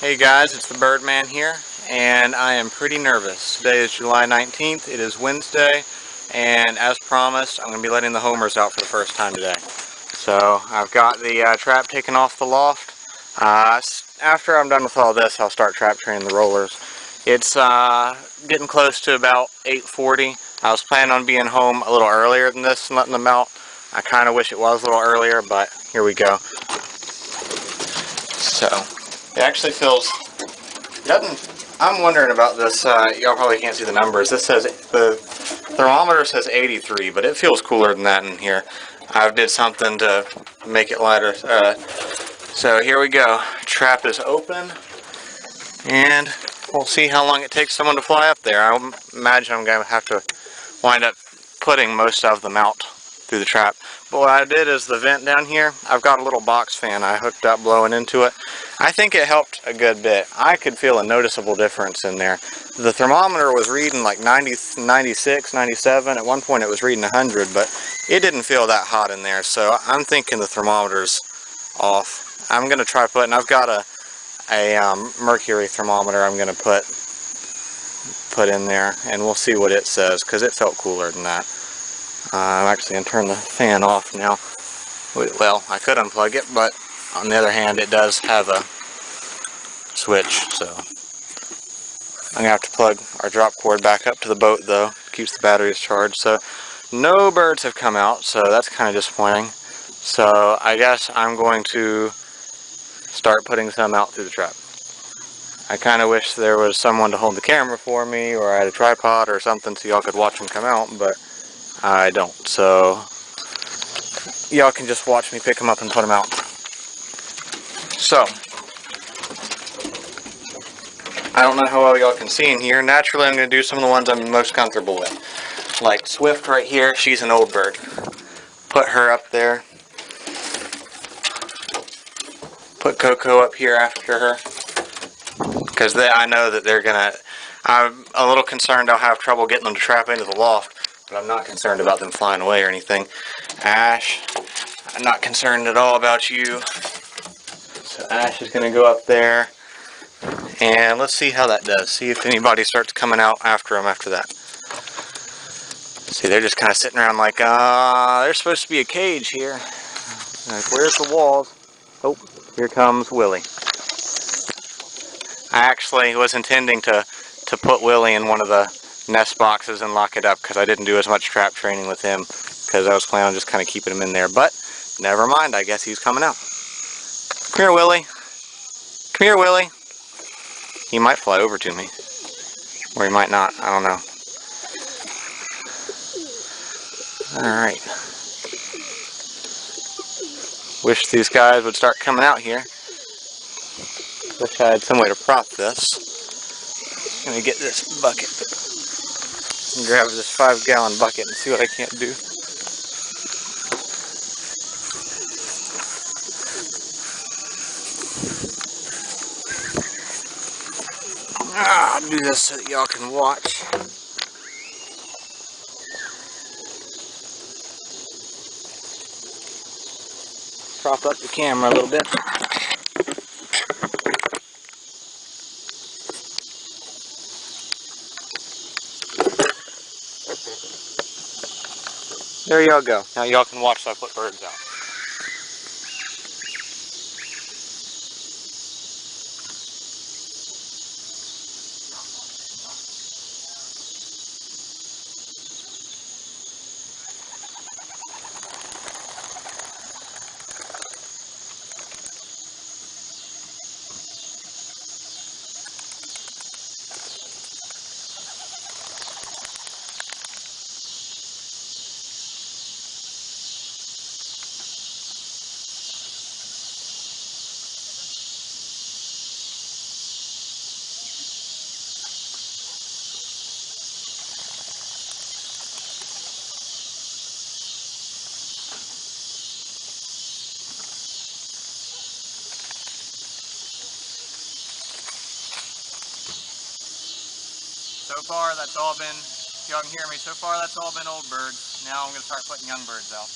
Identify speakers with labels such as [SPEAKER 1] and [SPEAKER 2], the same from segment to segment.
[SPEAKER 1] Hey guys, it's the Birdman here, and I am pretty nervous. Today is July 19th, it is Wednesday, and as promised, I'm going to be letting the homers out for the first time today. So, I've got the trap taken off the loft. After I'm done with all this, I'll start trap training the rollers. It's getting close to about 8:40. I was planning on being home a little earlier than this and letting them out. I kind of wish it was a little earlier, but here we go. So, it actually feels, I'm wondering about this, y'all probably can't see the numbers. This says, the thermometer says 83, but it feels cooler than that in here. I did something to make it lighter. So here we go. Trap is open, and we'll see how long it takes someone to fly up there. I imagine I'm going to have to wind up putting most of them out through the trap. But what I did is the vent down here, I've got a little box fan I hooked up blowing into it. I think it helped a good bit. I could feel a noticeable difference in there. The thermometer was reading like 90, 96, 97. At one point it was reading 100, but it didn't feel that hot in there. So I'm thinking the thermometer's off. I'm going to try putting, I've got a mercury thermometer I'm going to put in there, and we'll see what it says, because it felt cooler than that. I'm actually going to turn the fan off now. Well, I could unplug it, but on the other hand, it does have a switch, so I'm going to have to plug our drop cord back up to the boat, though. Keeps the batteries charged. So no birds have come out, so that's kind of disappointing. So I guess I'm going to start putting some out through the trap. I kind of wish there was someone to hold the camera for me, or I had a tripod or something so y'all could watch them come out, but I don't. So y'all can just watch me pick them up and put them out. So I don't know how well y'all can see in here. Naturally, I'm going to do some of the ones I'm most comfortable with. Like Swift right here, she's an old bird. Put her up there. Put Coco up here after her. Because I know that they're going to... I'm a little concerned I'll have trouble getting them to trap into the loft, but I'm not concerned about them flying away or anything. Ash, I'm not concerned at all about you. So Ash is going to go up there. And let's see how that does. See if anybody starts coming out after them after that. See, they're just kind of sitting around like, there's supposed to be a cage here. Like, where's the walls? Oh, here comes Willie. I actually was intending to put Willie in one of the nest boxes and lock it up, because I didn't do as much trap training with him, because I was planning on just kind of keeping him in there. But never mind, I guess he's coming out. Come here, Willie. Come here, Willie. He might fly over to me, or he might not. I don't know. Alright. Wish these guys would start coming out here. Wish I had some way to prop this. I'm going to get this bucket and grab this 5-gallon bucket and see what I can't do. I'll do this so that y'all can watch. Prop up the camera a little bit. There y'all go. Now y'all can watch so I put birds out. So far, that's all been, if y'all can hear me, so far that's all been old birds. Now I'm going to start putting young birds out.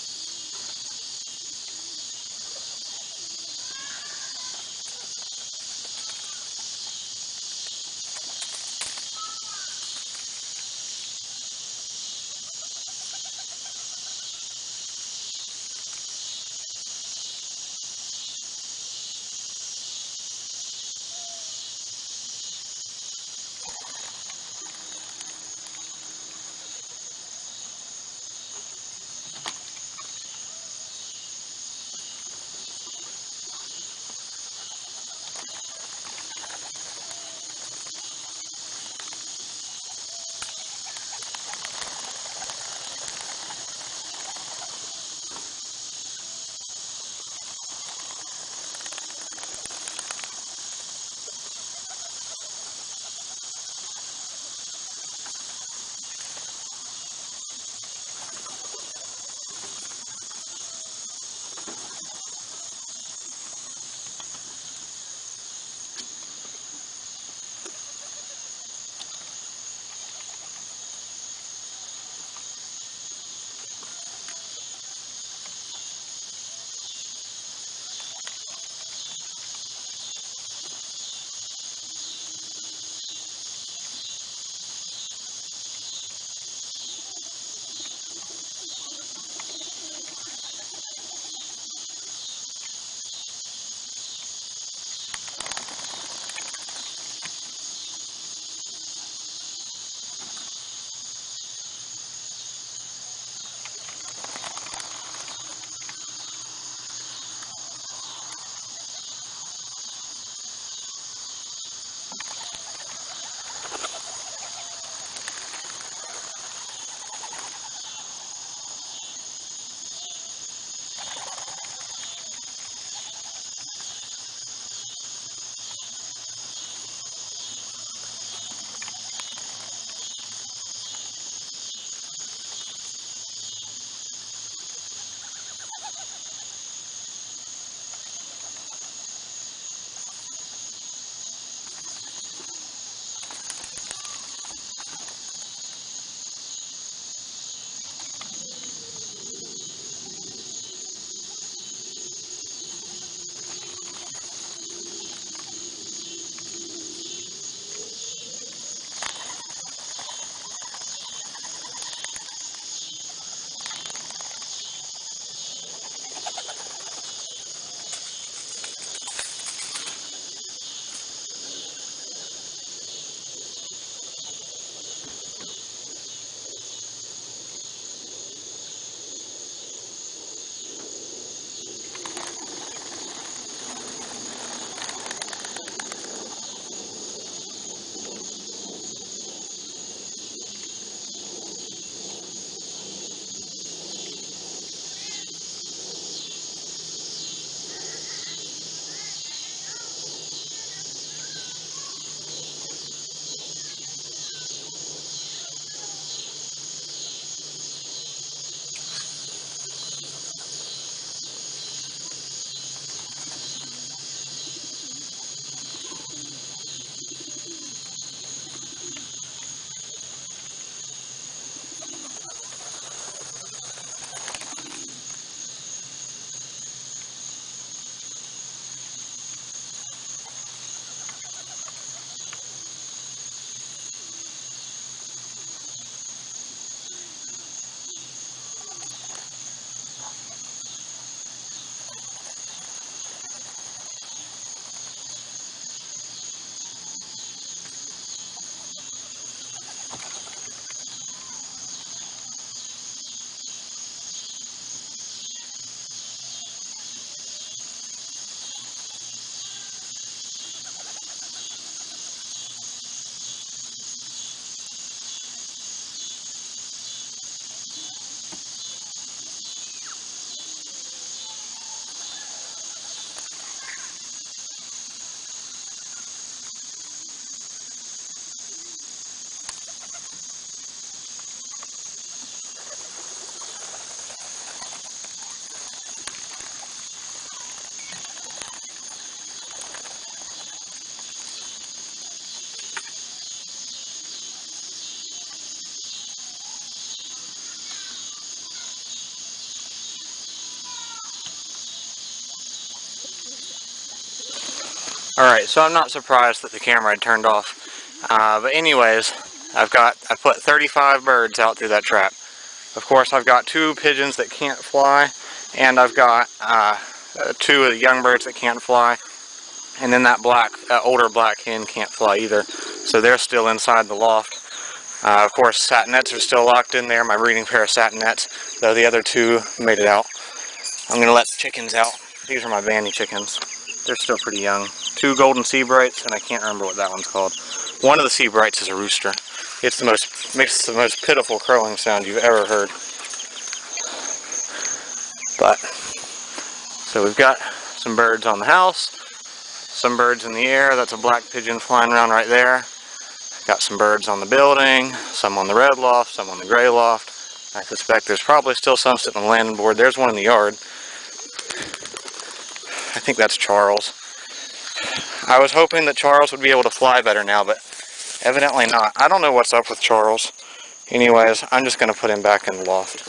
[SPEAKER 1] Alright, so I'm not surprised that the camera had turned off. But anyways, I put 35 birds out through that trap. Of course, I've got 2 pigeons that can't fly, and I've got 2 of the young birds that can't fly. And then that older black hen can't fly either, so they're still inside the loft. Of course, satinets are still locked in there, my breeding pair of satinets, though the other 2 made it out. I'm going to let the chickens out. These are my Vanny chickens. They're still pretty young. 2 golden sea brights, and I can't remember what that one's called. One of the sea brights is a rooster. Makes the most pitiful crowing sound you've ever heard. But, so we've got some birds on the house, some birds in the air. That's a black pigeon flying around right there. Got some birds on the building, some on the red loft, some on the gray loft. I suspect there's probably still some sitting on the landing board. There's one in the yard. I think that's Charles. I was hoping that Charles would be able to fly better now, but evidently not. I don't know what's up with Charles. Anyways, I'm just going to put him back in the loft.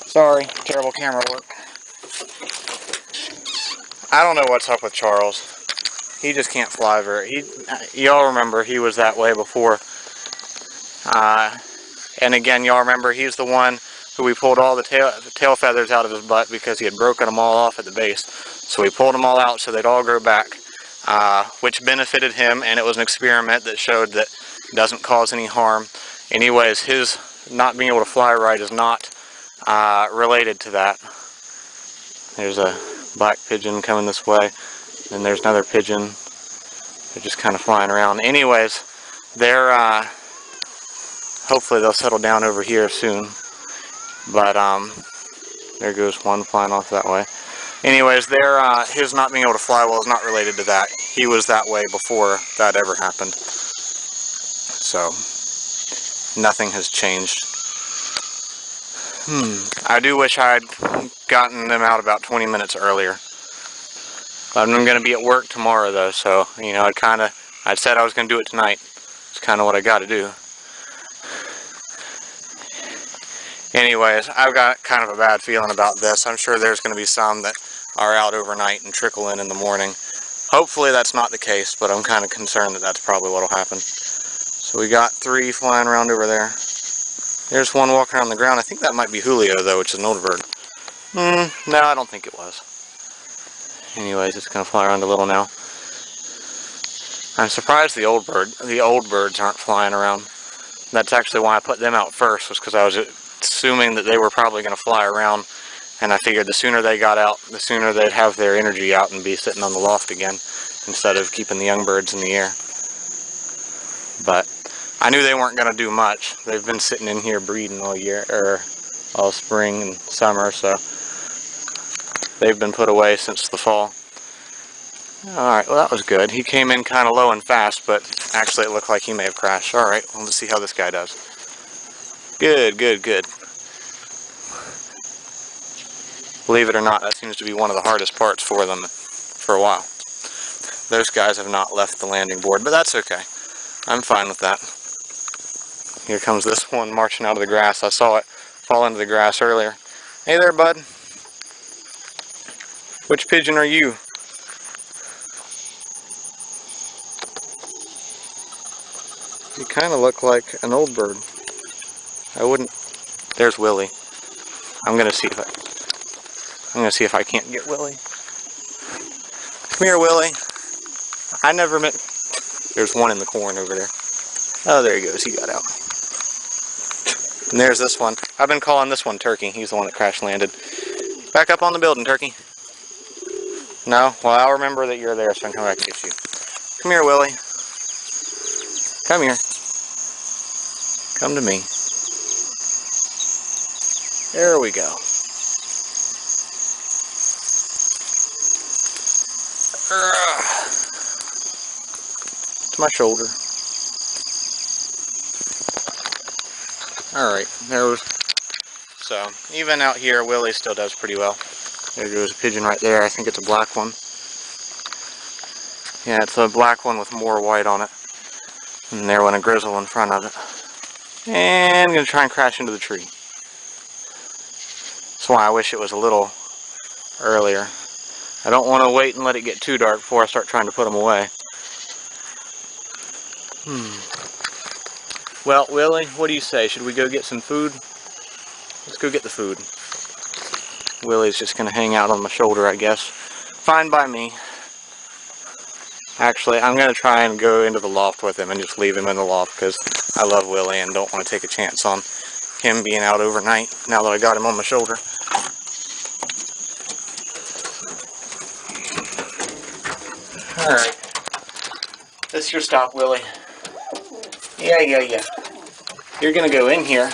[SPEAKER 1] Sorry, terrible camera work. I don't know what's up with Charles. He just can't fly very. Y'all remember he was that way before. And again, y'all remember he's the one who we pulled all the tail feathers out of his butt because he had broken them all off at the base. So we pulled them all out so they'd all grow back, which benefited him, and it was an experiment that showed that it doesn't cause any harm. Anyways, his not being able to fly right is not related to that. There's a black pigeon coming this way, and there's another pigeon. They're just kind of flying around. Anyways, they're hopefully they'll settle down over here soon. But there goes one flying off that way. Anyways, his not being able to fly well is not related to that. He was that way before that ever happened. So nothing has changed. I do wish I had gotten them out about 20 minutes earlier. I'm going to be at work tomorrow though, so you know, I said I was going to do it tonight. It's kind of what I got to do. Anyways, I've got kind of a bad feeling about this. I'm sure there's going to be some that are out overnight and trickle in the morning. Hopefully that's not the case, but I'm kind of concerned that that's probably what will happen. So we got 3 flying around over there. There's one walking around the ground. I think that might be Julio though, which is an older bird. No, I don't think it was. Anyways, it's going to fly around a little now. I'm surprised the old birds aren't flying around. That's actually why I put them out first, was because I was assuming that they were probably going to fly around, and I figured the sooner they got out, the sooner they'd have their energy out and be sitting on the loft again, instead of keeping the young birds in the air. But I knew they weren't going to do much. They've been sitting in here breeding all year, or all spring and summer, so they've been put away since the fall. Alright, well that was good. He came in kind of low and fast, but actually it looked like he may have crashed. Alright, well, let's see how this guy does. Good, good, good. Believe it or not, that seems to be one of the hardest parts for them for a while. Those guys have not left the landing board, but that's okay. I'm fine with that. Here comes this one marching out of the grass. I saw it fall into the grass earlier. Hey there, bud. Which pigeon are you? You kind of look like an old bird. I wouldn't. There's Willie. I'm gonna see if I can't get Willie. Come here, Willie. I never met. There's one in the corn over there. Oh, there he goes. He got out. And there's this one. I've been calling this one Turkey. He's the one that crash landed. Back up on the building, Turkey. No? Well, I'll remember that you're there, so I can come back and get you. Come here, Willie. Come here. Come to me. There we go. To my shoulder. Alright, there was. So, even out here, Willie still does pretty well. There goes a pigeon right there. I think it's a black one. Yeah, it's a black one with more white on it. And there went a grizzle in front of it. And I'm going to try and crash into the tree. That's why I wish it was a little earlier. I don't want to wait and let it get too dark before I start trying to put them away. Well, Willie, what do you say? Should we go get some food? Let's go get the food. Willie's just going to hang out on my shoulder, I guess. Fine by me. Actually, I'm going to try and go into the loft with him and just leave him in the loft because I love Willie and don't want to take a chance on him being out overnight now that I got him on my shoulder. Alright. This is your stop, Willie. Yeah. You're going to go in here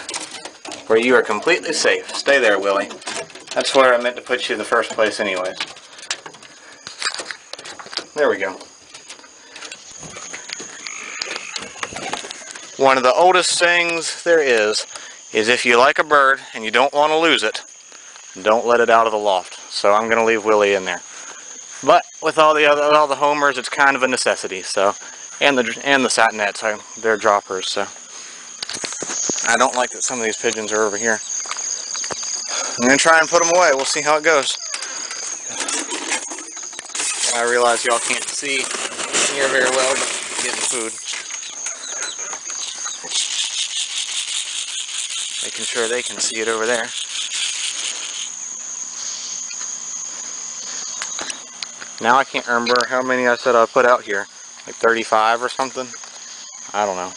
[SPEAKER 1] where you are completely safe. Stay there, Willie. That's where I meant to put you in the first place anyways. There we go. One of the oldest sayings there is if you like a bird and you don't want to lose it, don't let it out of the loft. So I'm going to leave Willie in there. But with all the homers, it's kind of a necessity. So, and the satinets, they're droppers. So I don't like that some of these pigeons are over here. I'm going to try and put them away. We'll see how it goes. I realize y'all can't see here very well, but getting food. Making sure they can see it over there. Now I can't remember how many I said I put out here. Like 35 or something? I don't know.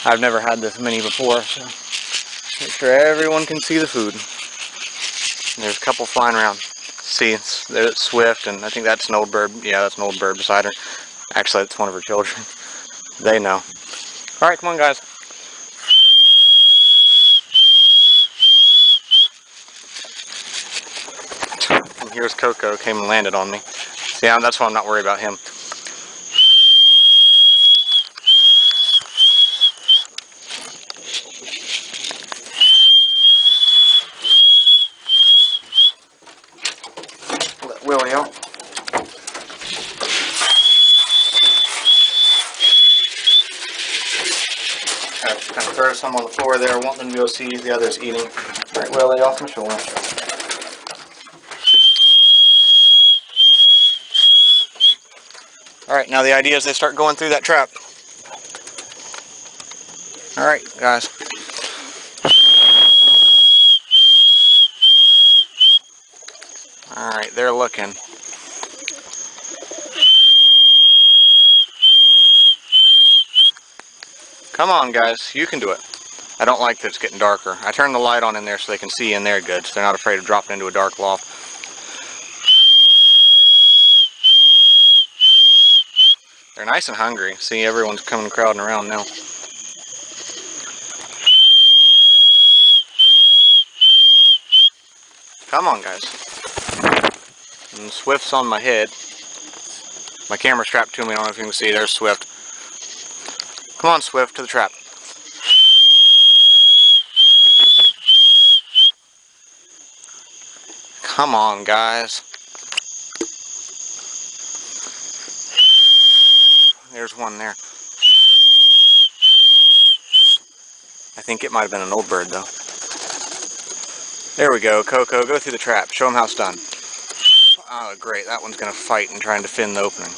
[SPEAKER 1] I've never had this many before, so make sure everyone can see the food. And there's a couple flying around. See, there's Swift, and I think that's an old bird. Yeah, that's an old bird beside her. Actually, that's one of her children. They know. Alright, come on, guys. And here's Coco, came and landed on me. See, that's why I'm not worried about him. Let Willie out. Kind of throw some on the floor there, want them to go see the others eating. Alright, Willie, off my shoulder. Alright, now the idea is they start going through that trap. Alright, guys. Alright, they're looking. Come on, guys, you can do it. I don't like that it's getting darker. I turned the light on in there so they can see in there good, so they're not afraid of dropping into a dark loft. They're nice and hungry. See, everyone's coming crowding around now. Come on, guys. And Swift's on my head. My camera's strapped to me. I don't know if you can see. There's Swift. Come on, Swift, to the trap. Come on, guys. There's one there. I think it might have been an old bird, though. There we go, Coco. Go through the trap. Show them how it's done. Oh, great. That one's going to fight and try and defend the opening.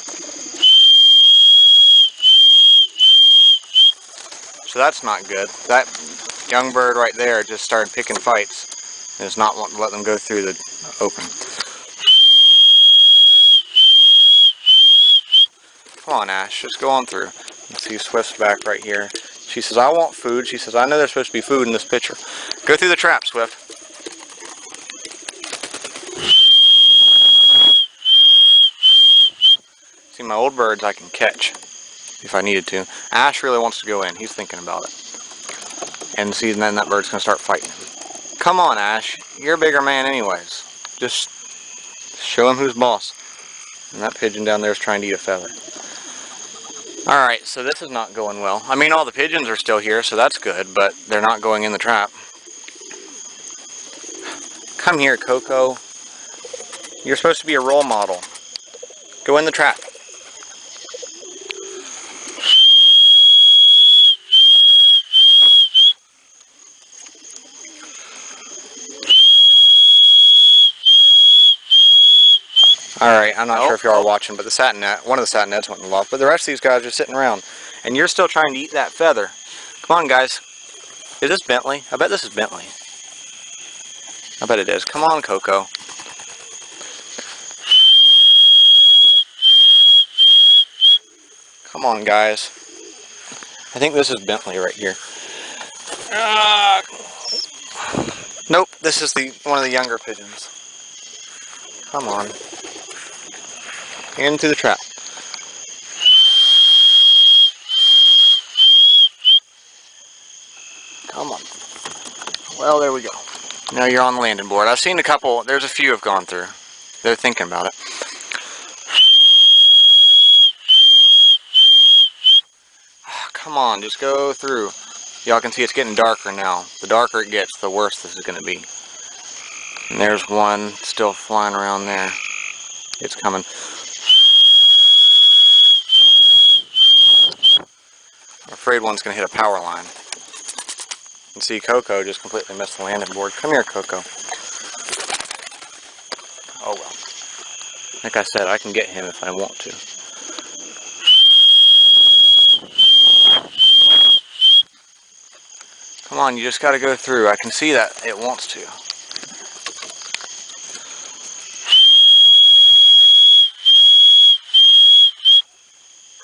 [SPEAKER 1] So that's not good. That young bird right there just started picking fights and is not wanting to let them go through the opening. Come on, Ash. Just go on through. You see Swift's back right here. She says, I want food. She says, I know there's supposed to be food in this pitcher. Go through the trap, Swift. See, my old birds I can catch if I needed to. Ash really wants to go in. He's thinking about it. And see, then that bird's going to start fighting him. Come on, Ash. You're a bigger man anyways. Just show him who's boss. And that pigeon down there is trying to eat a feather. Alright, so this is not going well. I mean, all the pigeons are still here, so that's good, but they're not going in the trap. Come here, Coco. You're supposed to be a role model. Go in the trap. Alright, I'm not sure if y'all are watching, but the satin net, one of the satin nets went in the loft, but the rest of these guys are sitting around. And you're still trying to eat that feather. Come on, guys. Is this Bentley? I bet this is Bentley. I bet it is. Come on, Coco. Come on, guys. I think this is Bentley right here. Nope, this is one of the younger pigeons. Come on. Into the trap. Come on. Well, there we go. Now you're on the landing board. I've seen a couple, there's a few have gone through. They're thinking about it. Come on, just go through. Y'all can see it's getting darker now. The darker it gets, the worse this is going to be. And there's one still flying around there. It's coming. I'm afraid one's going to hit a power line. And see, Coco just completely missed the landing board. Come here, Coco. Oh well. Like I said, I can get him if I want to. Come on, you just got to go through. I can see that it wants to.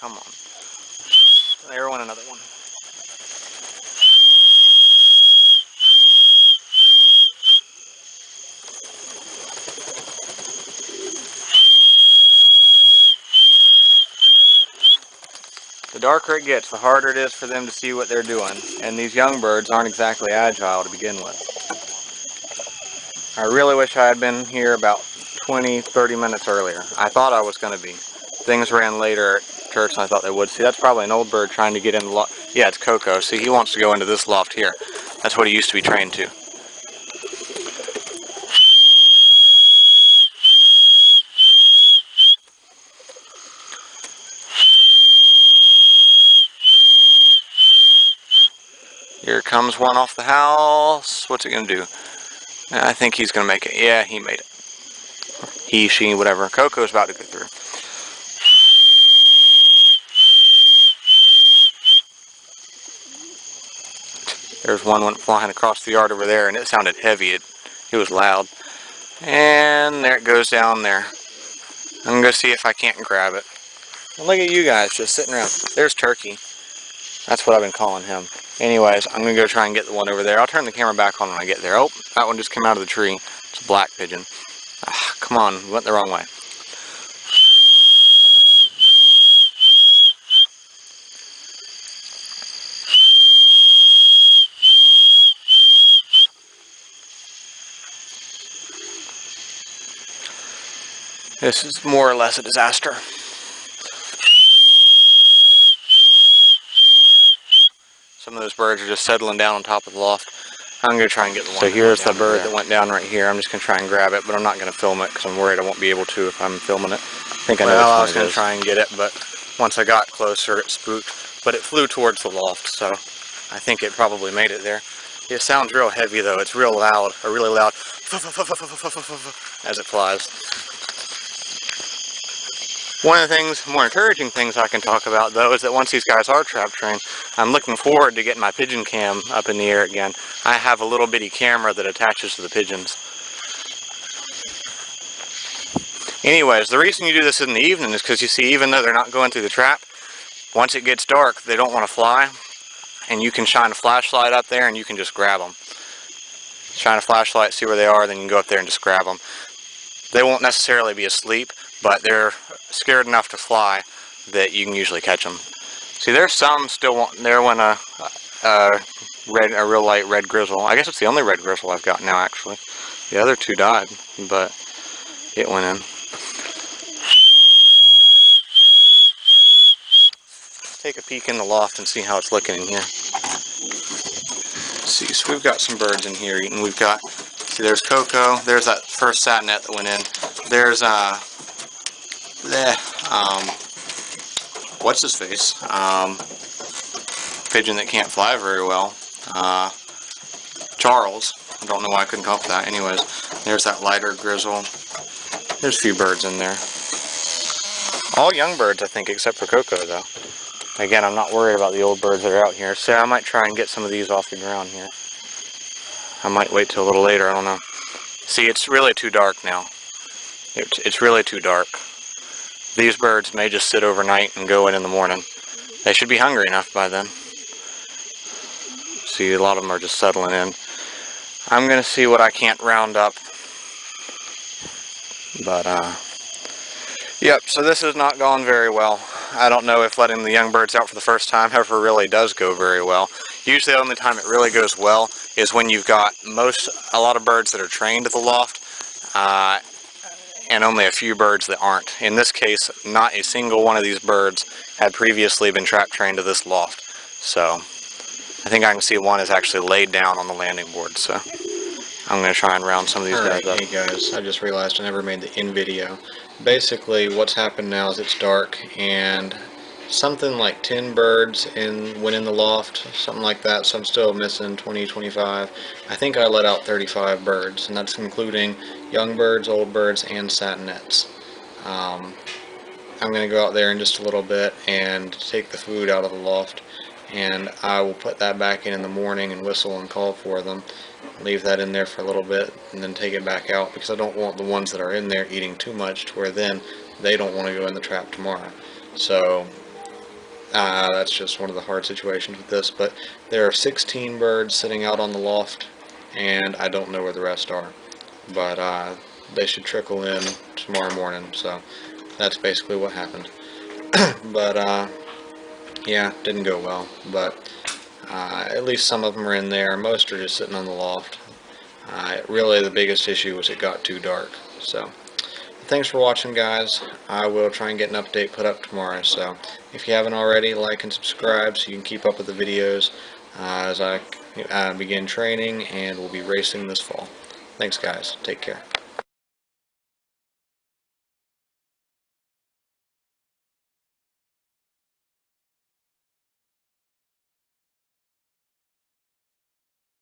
[SPEAKER 1] Come on. There went another one. The darker it gets, the harder it is for them to see what they're doing. And these young birds aren't exactly agile to begin with. I really wish I had been here about 20-30 minutes earlier. I thought I was going to be. Things ran later at church than I thought they would. See, that's probably an old bird trying to get in the loft. Yeah, it's Coco. See, he wants to go into this loft here. That's what he used to be trained to. Here comes one off the house. What's it going to do? I think he's going to make it. Yeah, he made it. He, she, whatever. Coco's about to go through. There's one went flying across the yard over there, and it sounded heavy. It was loud. And there it goes down there. I'm going to go see if I can't grab it. And look at you guys just sitting around. There's Turkey. That's what I've been calling him. Anyways, I'm going to go try and get the one over there. I'll turn the camera back on when I get there. Oh, that one just came out of the tree. It's a black pigeon. Ah, come on, we went the wrong way. This is more or less a disaster. Some of those birds are just settling down on top of the loft. I'm going to try and get the one. So here's the bird that went down right here. I'm just going to try and grab it, but I'm not going to film it because I'm worried I won't be able to if I'm filming it. I think I know I was going to try and get it, but once I got closer it spooked. But it flew towards the loft, so I think it probably made it there. It sounds real heavy though. It's real loud, or really loud as it flies. One of the things, more encouraging things I can talk about though, is that once these guys are trap trained, I'm looking forward to getting my pigeon cam up in the air again. I have a little bitty camera that attaches to the pigeons. Anyways, the reason you do this in the evening is because you see, even though they're not going through the trap, once it gets dark, they don't want to fly. And you can shine a flashlight up there and you can just grab them. Shine a flashlight, see where they are, then you can go up there and just grab them. They won't necessarily be asleep, but they're scared enough to fly that you can usually catch them. See, there's some still there when a real light red grizzle. I guess it's the only red grizzle I've got now, actually. The other two died, but it went in. Take a peek in the loft and see how it's looking in here. Let's see, so we've got some birds in here eating. We've got, see, there's Coco. There's that first satin net that went in. There's what's his face? Pigeon that can't fly very well. Charles. I don't know why I couldn't come up with that. Anyways, there's that lighter grizzle. There's a few birds in there. All young birds, I think, except for Coco, though. Again, I'm not worried about the old birds that are out here, so I might try and get some of these off the ground here. I might wait till a little later, I don't know. See, it's really too dark now. It's really too dark. These birds may just sit overnight and go in the morning. They should be hungry enough by then. See, a lot of them are just settling in. I'm going to see what I can't round up. But, yep, so this has not gone very well. I don't know if letting the young birds out for the first time ever really does go very well. Usually the only time it really goes well is when you've got a lot of birds that are trained at the loft, and only a few birds that aren't. In this case, not a single one of these birds had previously been trap trained to this loft. So, I think I can see one is actually laid down on the landing board, so I'm going to try and round some of these guys up. Hey guys, I just realized I never made the in video. Basically, what's happened now is it's dark, and something like 10 birds went in the loft, something like that, so I'm still missing 20, 25. I think I let out 35 birds, and that's including young birds, old birds, and satinets. I'm going to go out there in just a little bit and take the food out of the loft, and I will put that back in the morning and whistle and call for them. Leave that in there for a little bit and then take it back out, because I don't want the ones that are in there eating too much to where then they don't want to go in the trap tomorrow. So that's just one of the hard situations with this, but there are 16 birds sitting out on the loft, and I don't know where the rest are, but they should trickle in tomorrow morning. So that's basically what happened. But yeah, didn't go well, but at least some of them are in there. Most are just sitting on the loft. Really the biggest issue was it got too dark. So thanks for watching, guys. I will try and get an update put up tomorrow, so if you haven't already, like and subscribe so you can keep up with the videos as I begin training and we'll be racing this fall. Thanks guys, take care.